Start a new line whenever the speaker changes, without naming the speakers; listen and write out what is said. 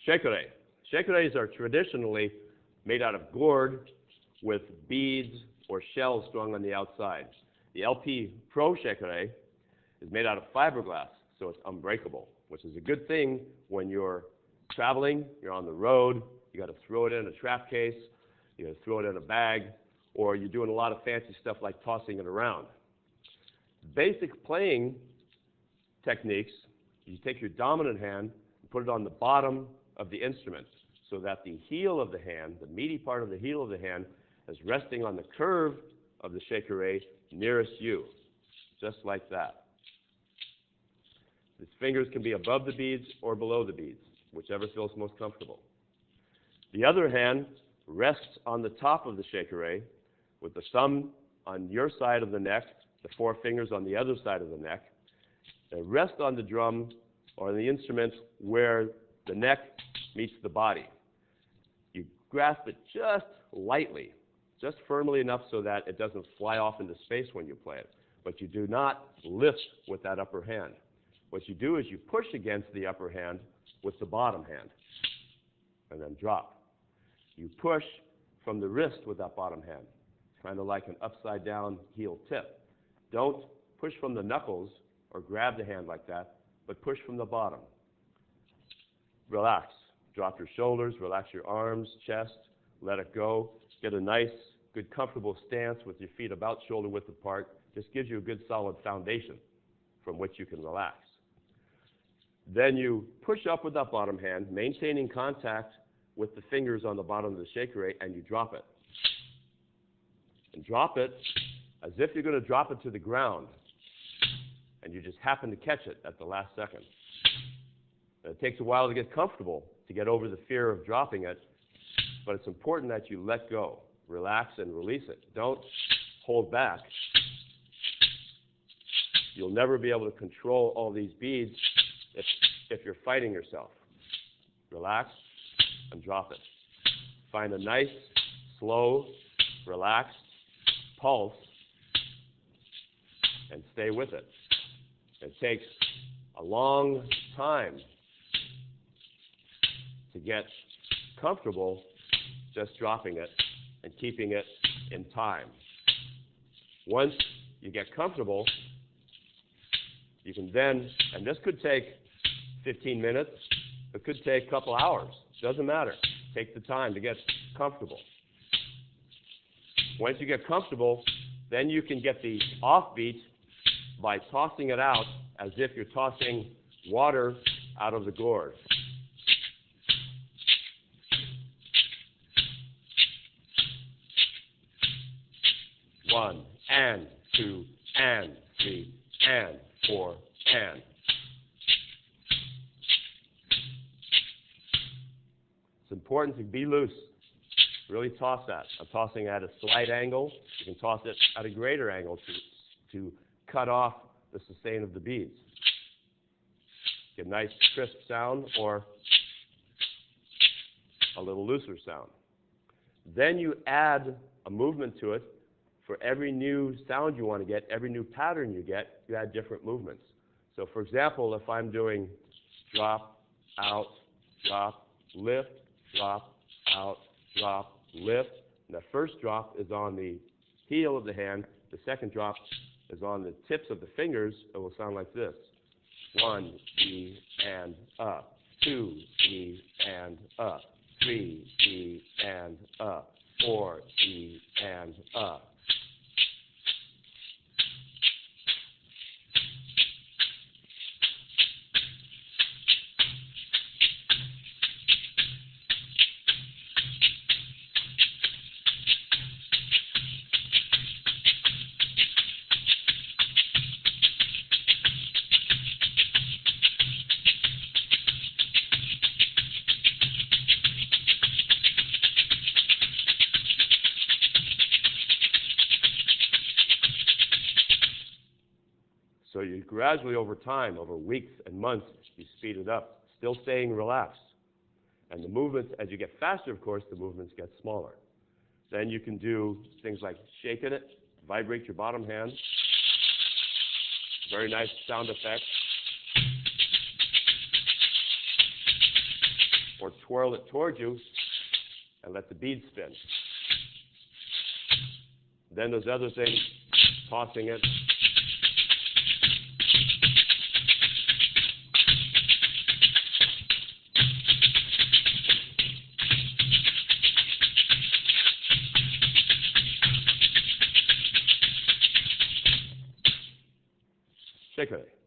Shekere. Shekeres are traditionally made out of gourd with beads or shells strung on the outside. The LP Pro shekere is made out of fiberglass, so it's unbreakable, which is a good thing when you're traveling, you're on the road, you got to throw it in a trap case, you got to throw it in a bag, or you're doing a lot of fancy stuff like tossing it around. Basic playing techniques, you take your dominant hand and put it on the bottom of the instrument so that the heel of the hand, the meaty part of the heel of the hand, is resting on the curve of the shekere nearest you, just like that. The fingers can be above the beads or below the beads, whichever feels most comfortable. The other hand rests on the top of the shekere with the thumb on your side of the neck, the four fingers on the other side of the neck. They rest on the drum or the instrument where the neck meets the body. You grasp it just lightly, just firmly enough so that it doesn't fly off into space when you play it. But you do not lift with that upper hand. What you do is you push against the upper hand with the bottom hand and then drop. You push from the wrist with that bottom hand, kind of like an upside down heel tip. Don't push from the knuckles or grab the hand like that, but push from the bottom. Relax. Drop your shoulders, relax your arms, chest, let it go. Get a nice, good, comfortable stance with your feet about shoulder width apart. Just gives you a good solid foundation from which you can relax. Then you push up with that bottom hand, maintaining contact with the fingers on the bottom of the shekere, and you drop it. And drop it as if you're going to drop it to the ground, and you just happen to catch it at the last second. And it takes a while to get comfortable, to get over the fear of dropping it, but it's important that you let go, relax, and release it. Don't hold back. You'll never be able to control all these beads if you're fighting yourself. Relax and drop it. Find a nice, slow, relaxed pulse and stay with it. It takes a long time to get comfortable just dropping it and keeping it in time. Once you get comfortable, you can then, and this could take 15 minutes, it could take a couple hours, doesn't matter. Take the time to get comfortable. Once you get comfortable, then you can get the offbeat by tossing it out as if you're tossing water out of the gourd. One, and two, and three, and four, and. It's important to be loose. Really toss that. I'm tossing at a slight angle. You can toss it at a greater angle to cut off the sustain of the beads. Get a nice crisp sound or a little looser sound. Then you add a movement to it. For every new sound you want to get, every new pattern you get, you add different movements. So for example, if I'm doing drop, out, drop, lift, drop, out, drop, lift, and the first drop is on the heel of the hand, the second drop is on the tips of the fingers, it will sound like this. 1, E, and up. 2, E, and up. 3, E, and up. 4, E, and up. So you gradually, over time, over weeks and months, you speed it up, still staying relaxed. And the movements, as you get faster, of course, the movements get smaller. Then you can do things like shaking it, vibrate your bottom hand. Very nice sound effect. Or twirl it towards you and let the bead spin. Then those other things, tossing it. Shekere.